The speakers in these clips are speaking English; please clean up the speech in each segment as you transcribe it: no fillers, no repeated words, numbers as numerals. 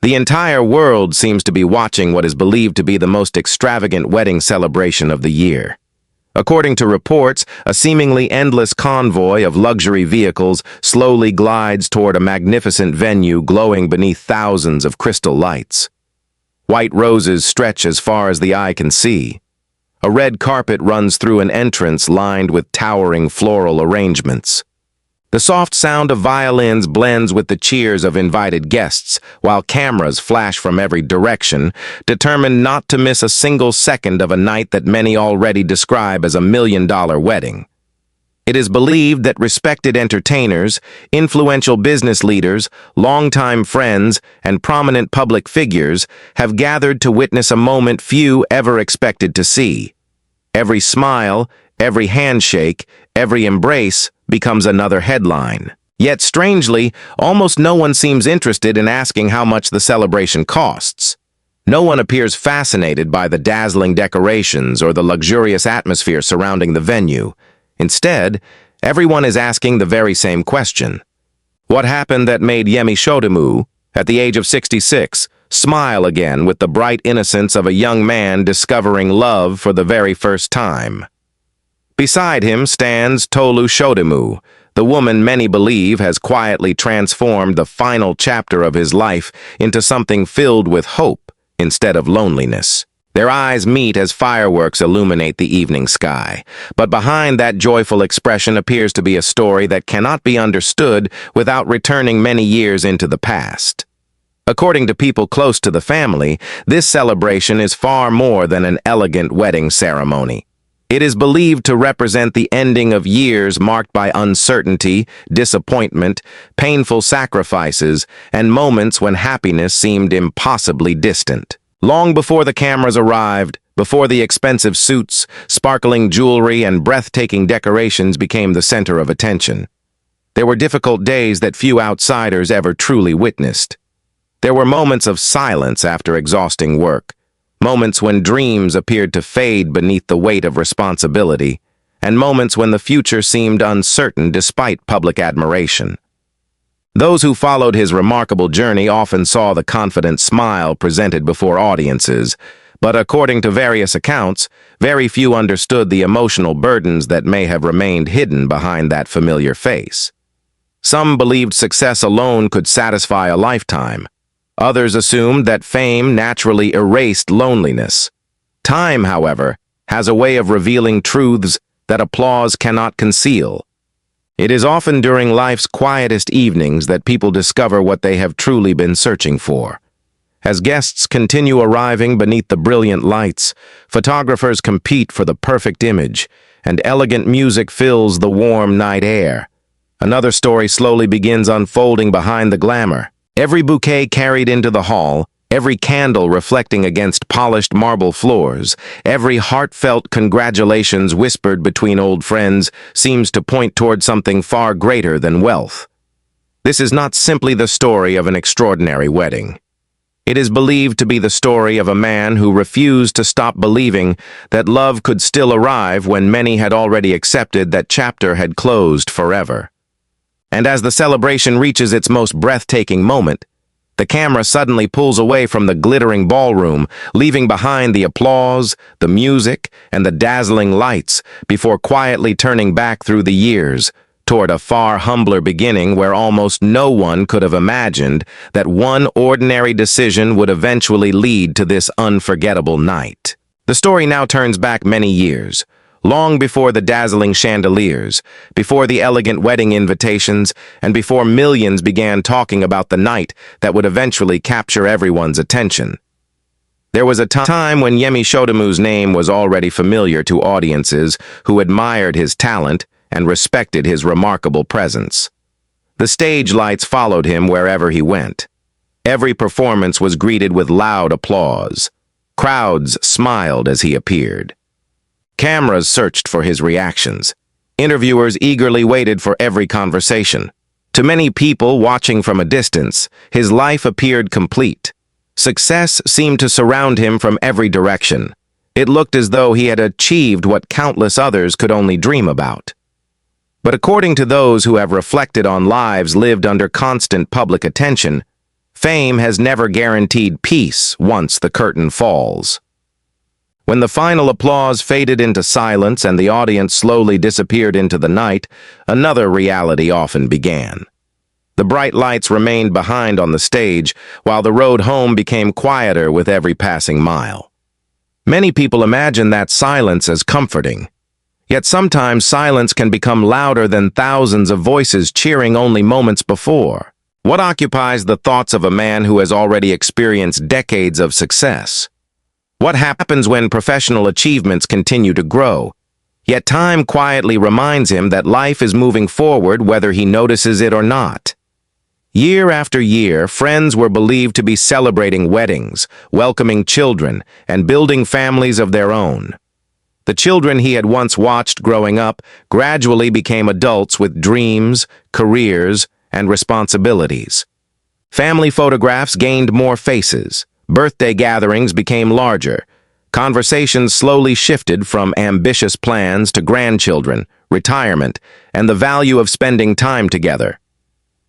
The entire world seems to be watching what is believed to be the most extravagant wedding celebration of the year. According to reports, a seemingly endless convoy of luxury vehicles slowly glides toward a magnificent venue glowing beneath thousands of crystal lights. White roses stretch as far as the eye can see. A red carpet runs through an entrance lined with towering floral arrangements. The soft sound of violins blends with the cheers of invited guests, while cameras flash from every direction, determined not to miss a single second of a night that many already describe as a million-dollar wedding. It is believed that respected entertainers, influential business leaders, longtime friends, and prominent public figures have gathered to witness a moment few ever expected to see. Every smile, every handshake, every embrace becomes another headline. Yet strangely, almost no one seems interested in asking how much the celebration costs. No one appears fascinated by the dazzling decorations or the luxurious atmosphere surrounding the venue. Instead, everyone is asking the very same question. What happened that made Yemi Shodimu, at the age of 66, smile again with the bright innocence of a young man discovering love for the very first time? Beside him stands Tolu Shodimu, the woman many believe has quietly transformed the final chapter of his life into something filled with hope instead of loneliness. Their eyes meet as fireworks illuminate the evening sky, but behind that joyful expression appears to be a story that cannot be understood without returning many years into the past. According to people close to the family, this celebration is far more than an elegant wedding ceremony. It is believed to represent the ending of years marked by uncertainty, disappointment, painful sacrifices, and moments when happiness seemed impossibly distant. Long before the cameras arrived, before the expensive suits, sparkling jewelry, and breathtaking decorations became the center of attention, there were difficult days that few outsiders ever truly witnessed. There were moments of silence after exhausting work, moments when dreams appeared to fade beneath the weight of responsibility, and moments when the future seemed uncertain despite public admiration. Those who followed his remarkable journey often saw the confident smile presented before audiences, but according to various accounts, very few understood the emotional burdens that may have remained hidden behind that familiar face. Some believed success alone could satisfy a lifetime. Others assumed that fame naturally erased loneliness. Time, however, has a way of revealing truths that applause cannot conceal. It is often during life's quietest evenings that people discover what they have truly been searching for. As guests continue arriving beneath the brilliant lights, photographers compete for the perfect image, and elegant music fills the warm night air. Another story slowly begins unfolding behind the glamour. Every bouquet carried into the hall, every candle reflecting against polished marble floors, every heartfelt congratulations whispered between old friends seems to point toward something far greater than wealth. This is not simply the story of an extraordinary wedding. It is believed to be the story of a man who refused to stop believing that love could still arrive when many had already accepted that chapter had closed forever. And as the celebration reaches its most breathtaking moment, the camera suddenly pulls away from the glittering ballroom, leaving behind the applause, the music, and the dazzling lights before quietly turning back through the years toward a far humbler beginning where almost no one could have imagined that one ordinary decision would eventually lead to this unforgettable night. The story now turns back many years, long before the dazzling chandeliers, before the elegant wedding invitations, and before millions began talking about the night that would eventually capture everyone's attention. There was a time when Yemi Shodimu's name was already familiar to audiences who admired his talent and respected his remarkable presence. The stage lights followed him wherever he went. Every performance was greeted with loud applause. Crowds smiled as he appeared. Cameras searched for his reactions. Interviewers eagerly waited for every conversation. To many people watching from a distance, his life appeared complete. Success seemed to surround him from every direction. It looked as though he had achieved what countless others could only dream about. But according to those who have reflected on lives lived under constant public attention, Fame has never guaranteed peace once the curtain falls. When the final applause faded into silence and the audience slowly disappeared into the night, another reality often began. The bright lights remained behind on the stage, while the road home became quieter with every passing mile. Many people imagine that silence as comforting. Yet sometimes silence can become louder than thousands of voices cheering only moments before. What occupies the thoughts of a man who has already experienced decades of success? What happens when professional achievements continue to grow? Yet time quietly reminds him that life is moving forward whether he notices it or not. Year after year, friends were believed to be celebrating weddings, welcoming children, and building families of their own. The children he had once watched growing up gradually became adults with dreams, careers, and responsibilities. Family photographs gained more faces. Birthday gatherings became larger. Conversations slowly shifted from ambitious plans to grandchildren, retirement, and the value of spending time together.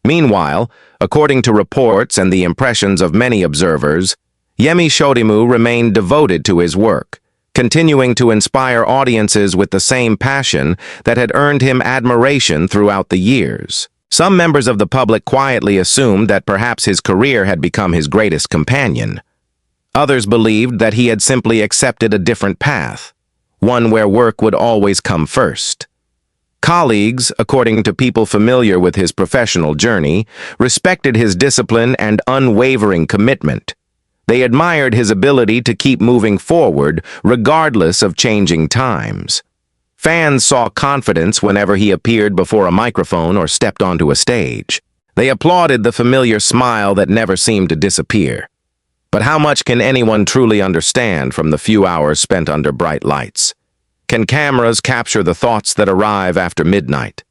Meanwhile, according to reports and the impressions of many observers, Yemi Shodimu remained devoted to his work, continuing to inspire audiences with the same passion that had earned him admiration throughout the years. Some members of the public quietly assumed that perhaps his career had become his greatest companion. Others believed that he had simply accepted a different path, one where work would always come first. Colleagues, according to people familiar with his professional journey, respected his discipline and unwavering commitment. They admired his ability to keep moving forward regardless of changing times. Fans saw confidence whenever he appeared before a microphone or stepped onto a stage. They applauded the familiar smile that never seemed to disappear. But how much can anyone truly understand from the few hours spent under bright lights? Can cameras capture the thoughts that arrive after midnight?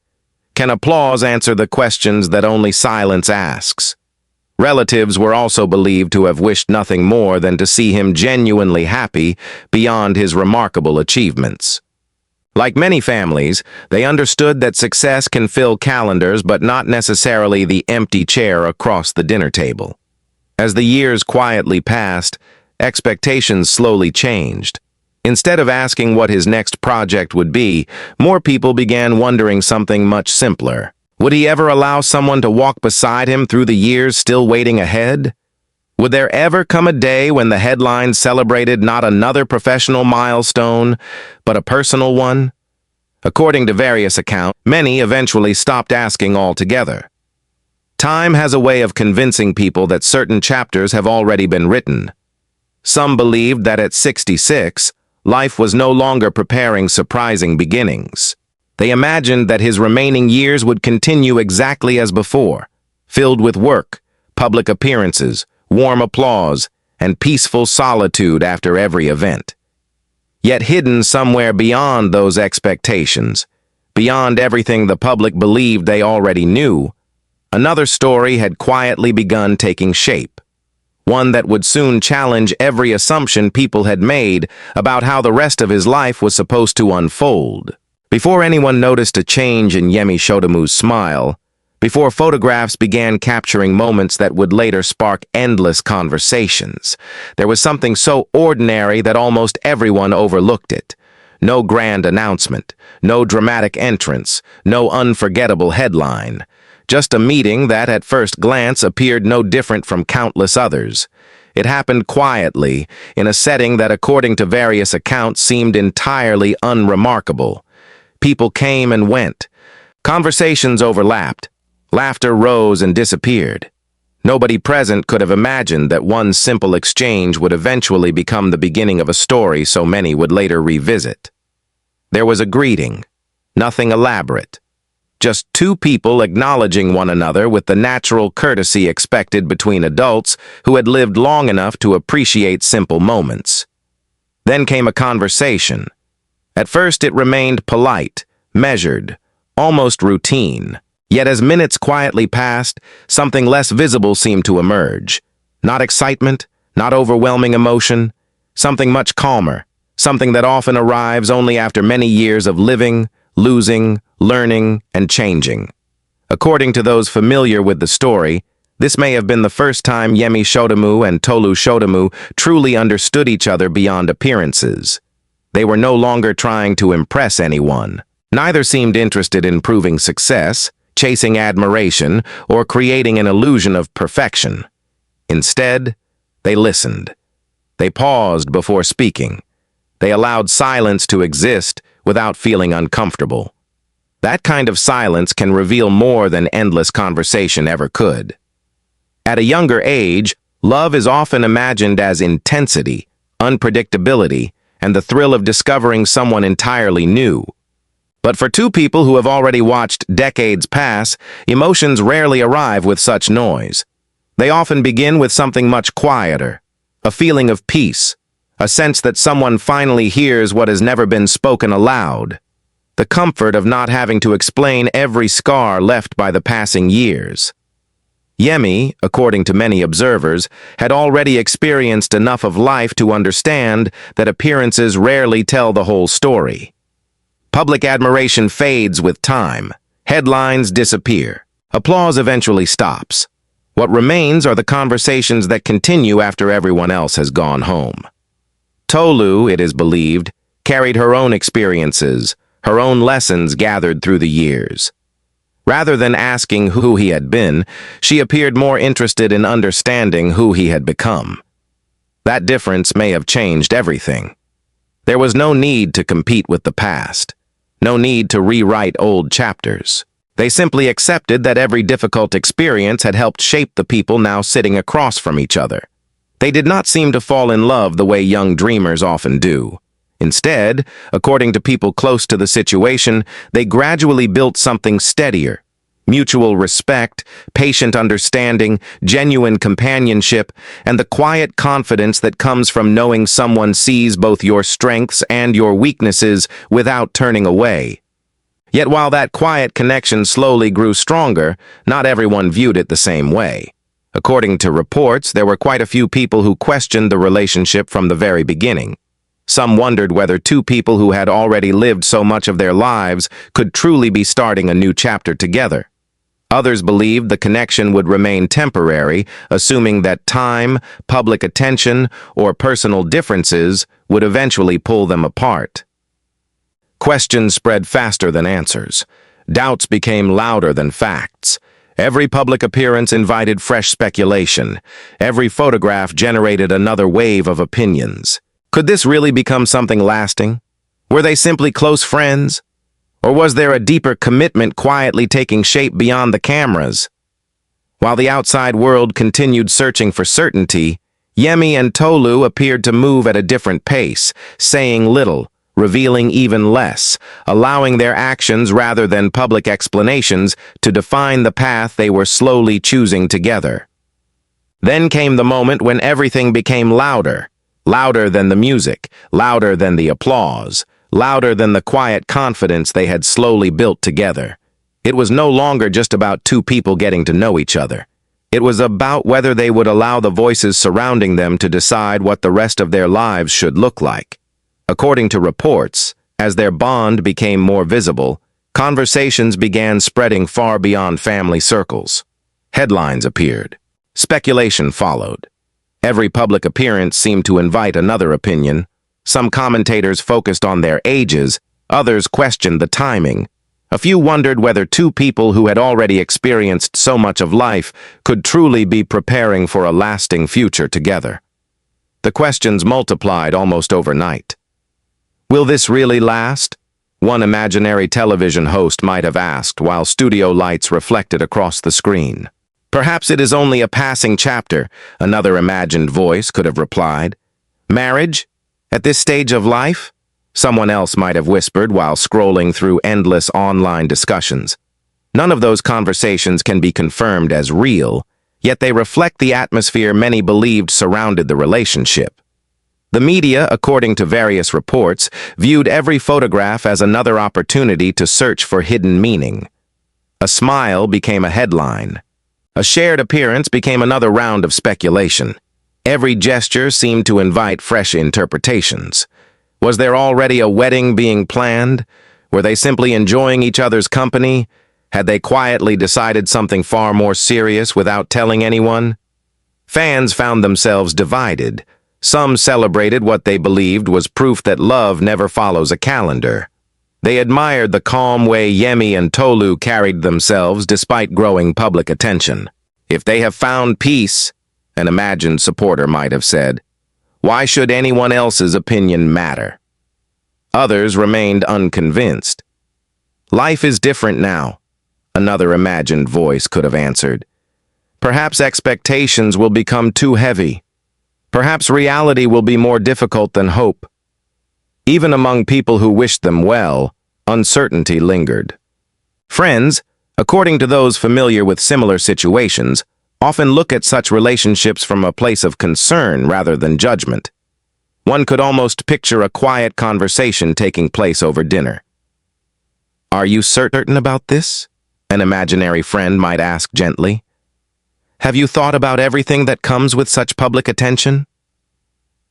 Can applause answer the questions that only silence asks? Relatives were also believed to have wished nothing more than to see him genuinely happy beyond his remarkable achievements. Like many families, they understood that success can fill calendars but not necessarily the empty chair across the dinner table. As the years quietly passed, expectations slowly changed. Instead of asking what his next project would be, more people began wondering something much simpler. Would he ever allow someone to walk beside him through the years still waiting ahead? Would there ever come a day when the headlines celebrated not another professional milestone, but a personal one? According to various accounts, many eventually stopped asking altogether. Time has a way of convincing people that certain chapters have already been written. Some believed that at 66, life was no longer preparing surprising beginnings. They imagined that his remaining years would continue exactly as before, filled with work, public appearances, warm applause, and peaceful solitude after every event. Yet hidden somewhere beyond those expectations, beyond everything the public believed they already knew, another story had quietly begun taking shape, one that would soon challenge every assumption people had made about how the rest of his life was supposed to unfold. Before anyone noticed a change in Yemi Shodimu's smile, before photographs began capturing moments that would later spark endless conversations, there was something so ordinary that almost everyone overlooked it. No grand announcement, no dramatic entrance, no unforgettable headline. Just a meeting that, at first glance, appeared no different from countless others. It happened quietly, in a setting that, according to various accounts, seemed entirely unremarkable. People came and went. Conversations overlapped. Laughter rose and disappeared. Nobody present could have imagined that one simple exchange would eventually become the beginning of a story so many would later revisit. There was a greeting, nothing elaborate. Just two people acknowledging one another with the natural courtesy expected between adults who had lived long enough to appreciate simple moments. Then came a conversation. At first it remained polite, measured, almost routine. Yet as minutes quietly passed, something less visible seemed to emerge. Not excitement, not overwhelming emotion, something much calmer, something that often arrives only after many years of living, losing, learning, and changing. According to those familiar with the story, This may have been the first time Yemi Shodimu and Tolu Shodimu truly understood each other beyond appearances. They were no longer trying to impress anyone. Neither seemed interested in proving success, chasing admiration, or creating an illusion of perfection. Instead, they listened. They paused before speaking. They allowed silence to exist without feeling uncomfortable. That kind of silence can reveal more than endless conversation ever could. At a younger age, love is often imagined as intensity, unpredictability, and the thrill of discovering someone entirely new. But for two people who have already watched decades pass, emotions rarely arrive with such noise. They often begin with something much quieter, a feeling of peace, a sense that someone finally hears what has never been spoken aloud, the comfort of not having to explain every scar left by the passing years. Yemi, according to many observers, had already experienced enough of life to understand that appearances rarely tell the whole story. Public admiration fades with time. Headlines disappear. Applause eventually stops. What remains are the conversations that continue after everyone else has gone home. Tolu, it is believed, carried her own experiences, her own lessons gathered through the years. Rather than asking who he had been, she appeared more interested in understanding who he had become. That difference may have changed everything. There was no need to compete with the past, no need to rewrite old chapters. They simply accepted that every difficult experience had helped shape the people now sitting across from each other. They did not seem to fall in love the way young dreamers often do. Instead, according to people close to the situation, they gradually built something steadier. Mutual respect, patient understanding, genuine companionship, and the quiet confidence that comes from knowing someone sees both your strengths and your weaknesses without turning away. Yet while that quiet connection slowly grew stronger, not everyone viewed it the same way. According to reports, there were quite a few people who questioned the relationship from the very beginning. Some wondered whether two people who had already lived so much of their lives could truly be starting a new chapter together. Others believed the connection would remain temporary, assuming that time, public attention, or personal differences would eventually pull them apart. Questions spread faster than answers. Doubts became louder than facts. Every public appearance invited fresh speculation. Every photograph generated another wave of opinions. Could this really become something lasting? Were they simply close friends? Or was there a deeper commitment quietly taking shape beyond the cameras? While the outside world continued searching for certainty, Yemi and Tolu appeared to move at a different pace, saying little, revealing even less, allowing their actions rather than public explanations to define the path they were slowly choosing together. Then came the moment when everything became louder. Louder than the music, louder than the applause, louder than the quiet confidence they had slowly built together. It was no longer just about two people getting to know each other. It was about whether they would allow the voices surrounding them to decide what the rest of their lives should look like. According to reports, as their bond became more visible, conversations began spreading far beyond family circles. Headlines appeared. Speculation followed. Every public appearance seemed to invite another opinion. Some commentators focused on their ages, others questioned the timing. A few wondered whether two people who had already experienced so much of life could truly be preparing for a lasting future together. The questions multiplied almost overnight. Will this really last? One imaginary television host might have asked while studio lights reflected across the screen. Perhaps it is only a passing chapter, another imagined voice could have replied. Marriage? At this stage of life? Someone else might have whispered while scrolling through endless online discussions. None of those conversations can be confirmed as real, yet they reflect the atmosphere many believed surrounded the relationship. The media, according to various reports, viewed every photograph as another opportunity to search for hidden meaning. A smile became a headline. A shared appearance became another round of speculation. Every gesture seemed to invite fresh interpretations. Was there already a wedding being planned? Were they simply enjoying each other's company? Had they quietly decided something far more serious without telling anyone? Fans found themselves divided. Some celebrated what they believed was proof that love never follows a calendar. They admired the calm way Yemi and Tolu carried themselves despite growing public attention. If they have found peace, an imagined supporter might have said, why should anyone else's opinion matter? Others remained unconvinced. Life is different now, another imagined voice could have answered. Perhaps expectations will become too heavy. Perhaps reality will be more difficult than hope. Even among people who wished them well, uncertainty lingered. Friends, according to those familiar with similar situations, often look at such relationships from a place of concern rather than judgment. One could almost picture a quiet conversation taking place over dinner. Are you certain about this? An imaginary friend might ask gently. Have you thought about everything that comes with such public attention?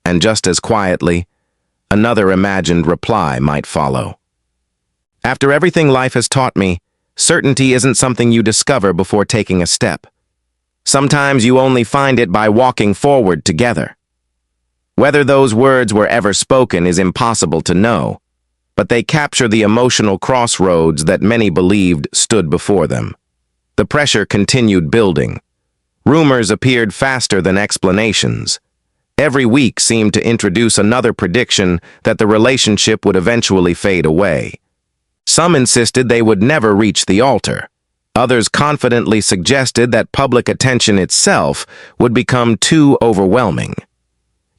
And just as quietly, another imagined reply might follow. After everything life has taught me, certainty isn't something you discover before taking a step. Sometimes you only find it by walking forward together. Whether those words were ever spoken is impossible to know, but they capture the emotional crossroads that many believed stood before them. The pressure continued building. Rumors appeared faster than explanations. Every week seemed to introduce another prediction that the relationship would eventually fade away. Some insisted they would never reach the altar. Others confidently suggested that public attention itself would become too overwhelming.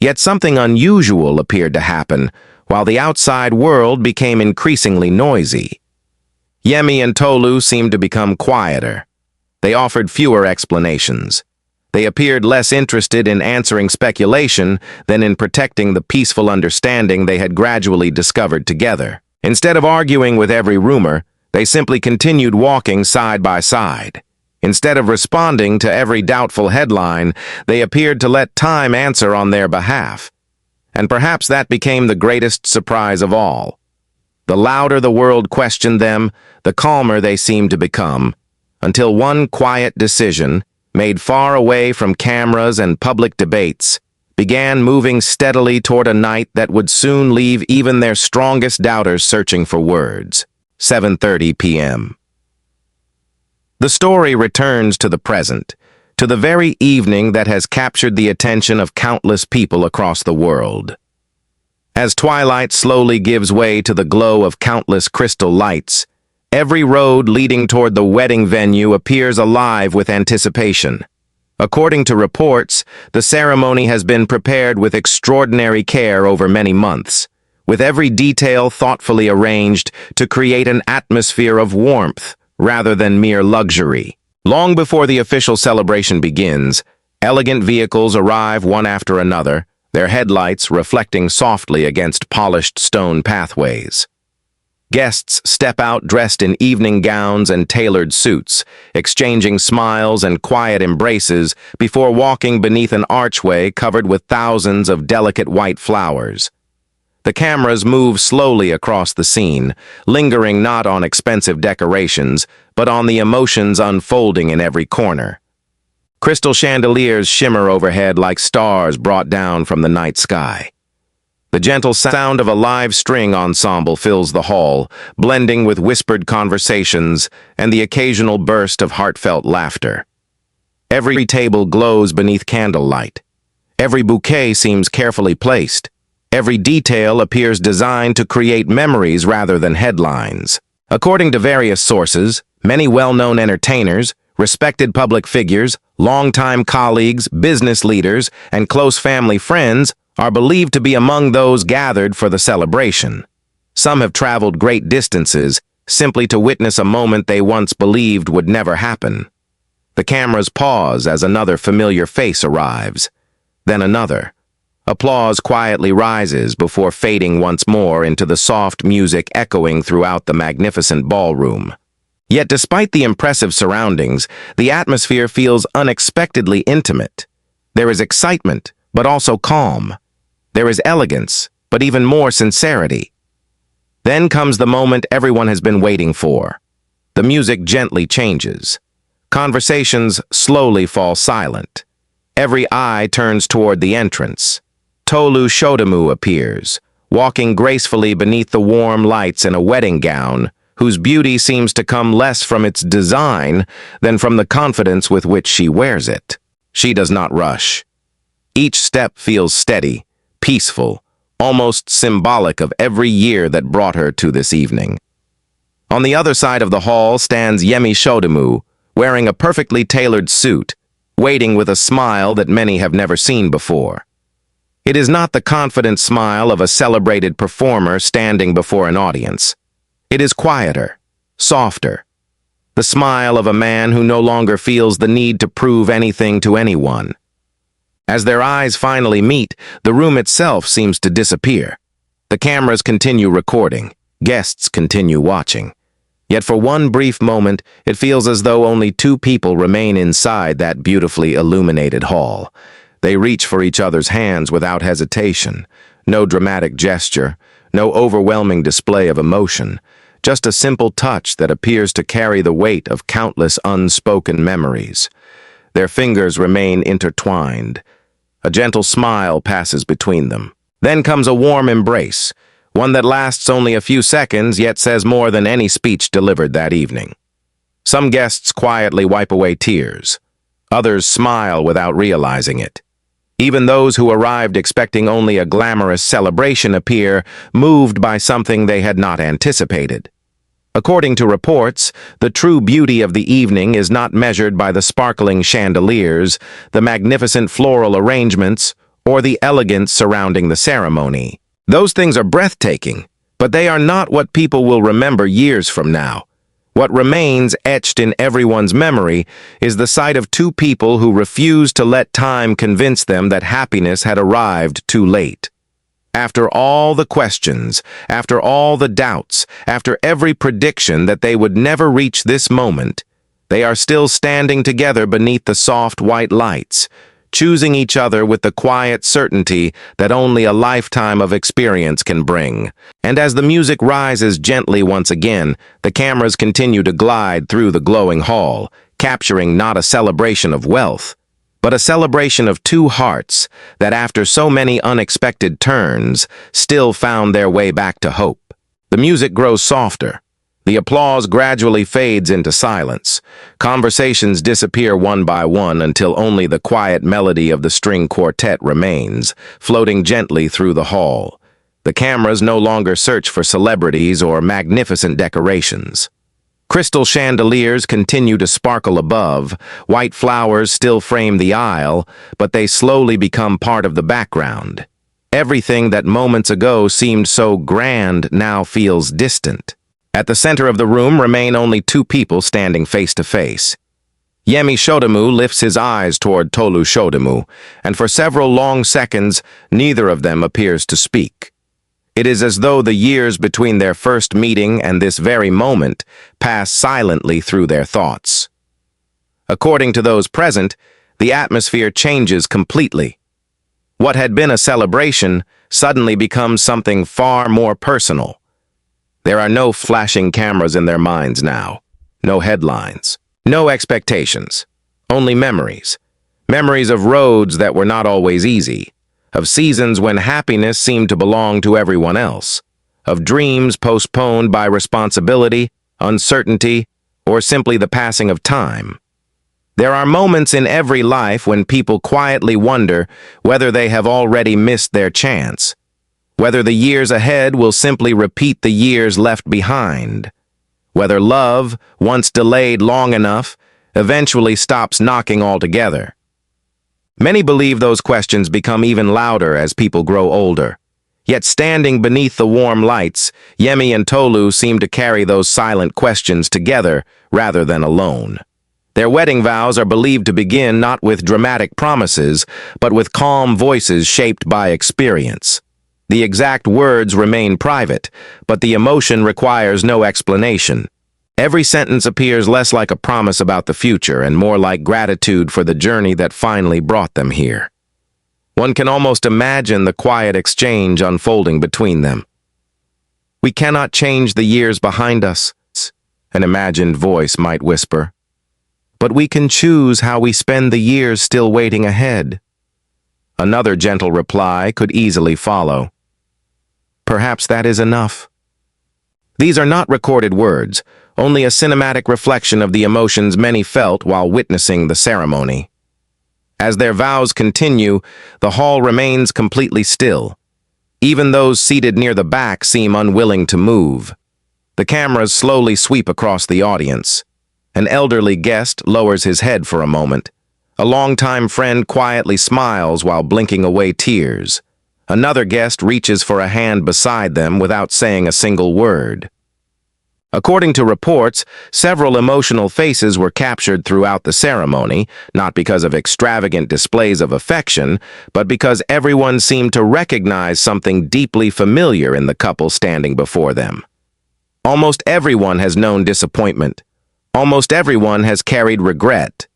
Yet something unusual appeared to happen, while the outside world became increasingly noisy. Yemi and Tolu seemed to become quieter. They offered fewer explanations. They appeared less interested in answering speculation than in protecting the peaceful understanding they had gradually discovered together. Instead of arguing with every rumor, they simply continued walking side by side. Instead of responding to every doubtful headline, they appeared to let time answer on their behalf. And perhaps that became the greatest surprise of all. The louder the world questioned them, the calmer they seemed to become, until one quiet decision, made far away from cameras and public debates, began moving steadily toward a night that would soon leave even their strongest doubters searching for words. 7:30 p.m. The story returns to the present, to the very evening that has captured the attention of countless people across the world. As twilight slowly gives way to the glow of countless crystal lights, every road leading toward the wedding venue appears alive with anticipation. According to reports, the ceremony has been prepared with extraordinary care over many months, with every detail thoughtfully arranged to create an atmosphere of warmth rather than mere luxury. Long before the official celebration begins, elegant vehicles arrive one after another, their headlights reflecting softly against polished stone pathways. Guests step out dressed in evening gowns and tailored suits, exchanging smiles and quiet embraces before walking beneath an archway covered with thousands of delicate white flowers. The cameras move slowly across the scene, lingering not on expensive decorations, but on the emotions unfolding in every corner. Crystal chandeliers shimmer overhead like stars brought down from the night sky. The gentle sound of a live string ensemble fills the hall, blending with whispered conversations and the occasional burst of heartfelt laughter. Every table glows beneath candlelight. Every bouquet seems carefully placed. Every detail appears designed to create memories rather than headlines. According to various sources, many well-known entertainers, respected public figures, longtime colleagues, business leaders, and close family friends are believed to be among those gathered for the celebration. Some have traveled great distances simply to witness a moment they once believed would never happen. The cameras pause as another familiar face arrives. Then another. Applause quietly rises before fading once more into the soft music echoing throughout the magnificent ballroom. Yet despite the impressive surroundings, the atmosphere feels unexpectedly intimate. There is excitement, but also calm. There is elegance, but even more sincerity. Then comes the moment everyone has been waiting for. The music gently changes. Conversations slowly fall silent. Every eye turns toward the entrance. Tolu Shodimu appears, walking gracefully beneath the warm lights in a wedding gown, whose beauty seems to come less from its design than from the confidence with which she wears it. She does not rush. Each step feels steady, peaceful, almost symbolic of every year that brought her to this evening. On the other side of the hall stands Yemi Shodimu, wearing a perfectly tailored suit, waiting with a smile that many have never seen before. It is not the confident smile of a celebrated performer standing before an audience. It is quieter, softer, the smile of a man who no longer feels the need to prove anything to anyone. As their eyes finally meet, the room itself seems to disappear. The cameras continue recording, guests continue watching. Yet for one brief moment, it feels as though only two people remain inside that beautifully illuminated hall. They reach for each other's hands without hesitation. No dramatic gesture, no overwhelming display of emotion, just a simple touch that appears to carry the weight of countless unspoken memories. Their fingers remain intertwined. A gentle smile passes between them. Then comes a warm embrace, one that lasts only a few seconds yet says more than any speech delivered that evening. Some guests quietly wipe away tears. Others smile without realizing it. Even those who arrived expecting only a glamorous celebration appear moved by something they had not anticipated. According to reports, the true beauty of the evening is not measured by the sparkling chandeliers, the magnificent floral arrangements, or the elegance surrounding the ceremony. Those things are breathtaking, but they are not what people will remember years from now. What remains etched in everyone's memory is the sight of two people who refused to let time convince them that happiness had arrived too late. After all the questions, after all the doubts, after every prediction that they would never reach this moment, they are still standing together beneath the soft white lights, choosing each other with the quiet certainty that only a lifetime of experience can bring. And as the music rises gently once again, the cameras continue to glide through the glowing hall, capturing not a celebration of wealth, but a celebration of two hearts that after so many unexpected turns still found their way back to hope. The music grows softer. The applause gradually fades into silence. Conversations disappear one by one until only the quiet melody of the string quartet remains, floating gently through the hall. The cameras no longer search for celebrities or magnificent decorations. Crystal chandeliers continue to sparkle above, white flowers still frame the aisle, but they slowly become part of the background. Everything that moments ago seemed so grand now feels distant. At the center of the room remain only two people standing face to face. Yemi Shodimu lifts his eyes toward Tolu Shodimu, and for several long seconds, neither of them appears to speak. It is as though the years between their first meeting and this very moment pass silently through their thoughts. According to those present, the atmosphere changes completely. What had been a celebration suddenly becomes something far more personal. There are no flashing cameras in their minds now, no headlines, no expectations, only memories. Memories of roads that were not always easy, of seasons when happiness seemed to belong to everyone else, of dreams postponed by responsibility, uncertainty, or simply the passing of time. There are moments in every life when people quietly wonder whether they have already missed their chance, whether the years ahead will simply repeat the years left behind, whether love, once delayed long enough, eventually stops knocking altogether. Many believe those questions become even louder as people grow older. Yet standing beneath the warm lights, Yemi and Tolu seem to carry those silent questions together rather than alone. Their wedding vows are believed to begin not with dramatic promises, but with calm voices shaped by experience. The exact words remain private, but the emotion requires no explanation. Every sentence appears less like a promise about the future and more like gratitude for the journey that finally brought them here. One can almost imagine the quiet exchange unfolding between them. "We cannot change the years behind us, an imagined voice might whisper. But we can choose how we spend the years still waiting ahead. Another gentle reply could easily follow. Perhaps that is enough. These are not recorded words, only a cinematic reflection of the emotions many felt while witnessing the ceremony. As their vows continue, the hall remains completely still. Even those seated near the back seem unwilling to move. The cameras slowly sweep across the audience. An elderly guest lowers his head for a moment. A longtime friend quietly smiles while blinking away tears. Another guest reaches for a hand beside them without saying a single word. According to reports, several emotional faces were captured throughout the ceremony, not because of extravagant displays of affection, but because everyone seemed to recognize something deeply familiar in the couple standing before them. Almost everyone has known disappointment. Almost everyone has carried regret.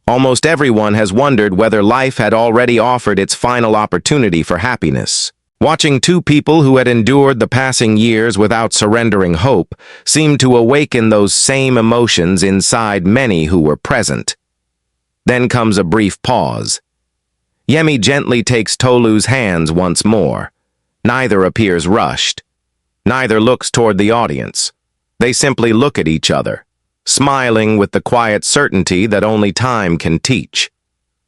Almost everyone has wondered whether life had already offered its final opportunity for happiness. Watching two people who had endured the passing years without surrendering hope seemed to awaken those same emotions inside many who were present. Then comes a brief pause. Yemi gently takes Tolu's hands once more. Neither appears rushed. Neither looks toward the audience. They simply look at each other, smiling with the quiet certainty that only time can teach.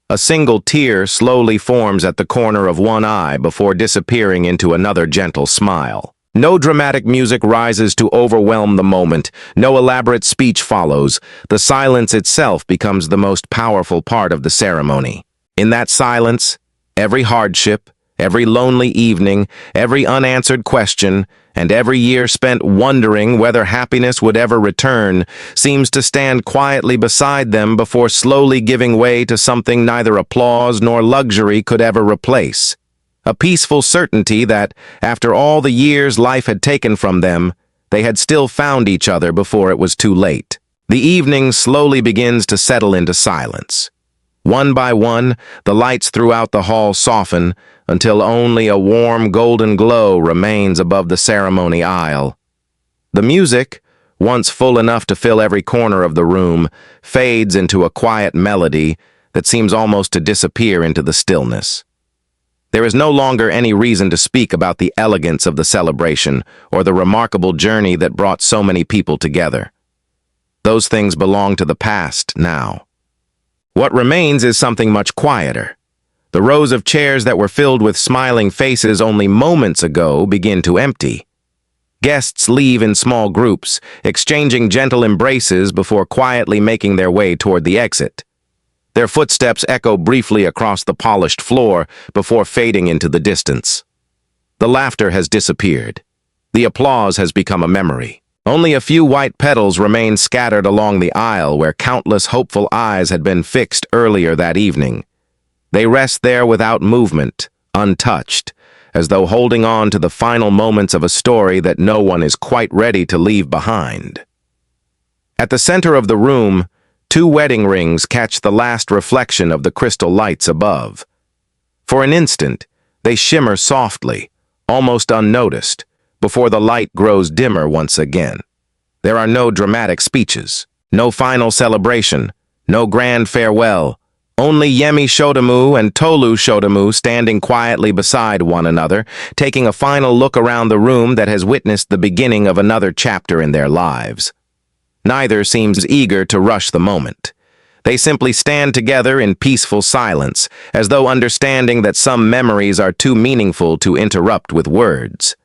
A single tear slowly forms at the corner of one eye before disappearing into another gentle smile. No dramatic music rises to overwhelm the moment. No elaborate speech follows. The silence itself becomes the most powerful part of the ceremony. In that silence, every hardship, every lonely evening, every unanswered question, and every year spent wondering whether happiness would ever return seems to stand quietly beside them before slowly giving way to something neither applause nor luxury could ever replace. A peaceful certainty that, after all the years life had taken from them, they had still found each other before it was too late. The evening slowly begins to settle into silence. One by one, the lights throughout the hall soften until only a warm golden glow remains above the ceremony aisle. The music, once full enough to fill every corner of the room, fades into a quiet melody that seems almost to disappear into the stillness. There is no longer any reason to speak about the elegance of the celebration or the remarkable journey that brought so many people together. Those things belong to the past now. What remains is something much quieter. The rows of chairs that were filled with smiling faces only moments ago begin to empty. Guests leave in small groups, exchanging gentle embraces before quietly making their way toward the exit. Their footsteps echo briefly across the polished floor before fading into the distance. The laughter has disappeared. The applause has become a memory. Only a few white petals remain scattered along the aisle where countless hopeful eyes had been fixed earlier that evening. They rest there without movement, untouched, as though holding on to the final moments of a story that no one is quite ready to leave behind. At the center of the room, two wedding rings catch the last reflection of the crystal lights above. For an instant, they shimmer softly, almost unnoticed, before the light grows dimmer once again. There are no dramatic speeches, no final celebration, no grand farewell, only Yemi Shodimu and Tolu Shodimu standing quietly beside one another, taking a final look around the room that has witnessed the beginning of another chapter in their lives. Neither seems eager to rush the moment. They simply stand together in peaceful silence, as though understanding that some memories are too meaningful to interrupt with words.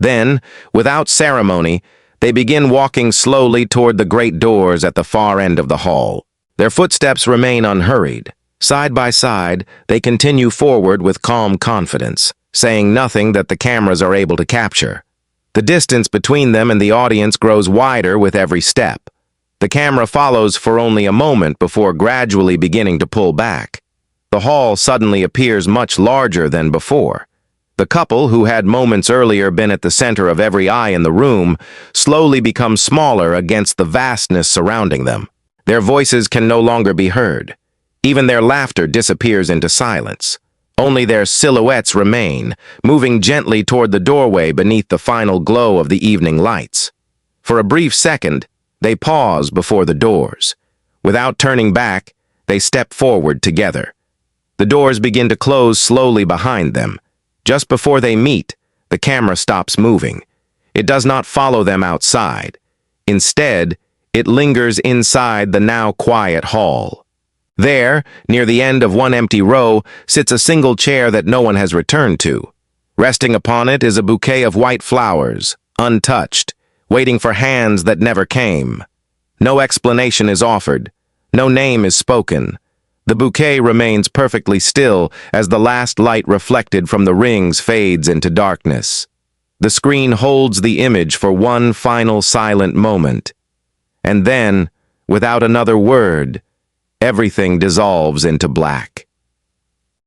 Then, without ceremony, they begin walking slowly toward the great doors at the far end of the hall. Their footsteps remain unhurried. Side by side, they continue forward with calm confidence, saying nothing that the cameras are able to capture. The distance between them and the audience grows wider with every step. The camera follows for only a moment before gradually beginning to pull back. The hall suddenly appears much larger than before. The couple, who had moments earlier been at the center of every eye in the room, slowly become smaller against the vastness surrounding them. Their voices can no longer be heard. Even their laughter disappears into silence. Only their silhouettes remain, moving gently toward the doorway beneath the final glow of the evening lights. For a brief second, They pause before the doors. Without turning back, they step forward together. The doors begin to close slowly behind them. Just before they meet, the camera stops moving. It does not follow them outside. Instead, it lingers inside the now quiet hall. There, near the end of one empty row, sits a single chair that no one has returned to. Resting upon it is a bouquet of white flowers, untouched, waiting for hands that never came. No explanation is offered. No name is spoken. The bouquet remains perfectly still as the last light reflected from the rings fades into darkness. The screen holds the image for one final silent moment. And then, without another word, everything dissolves into black.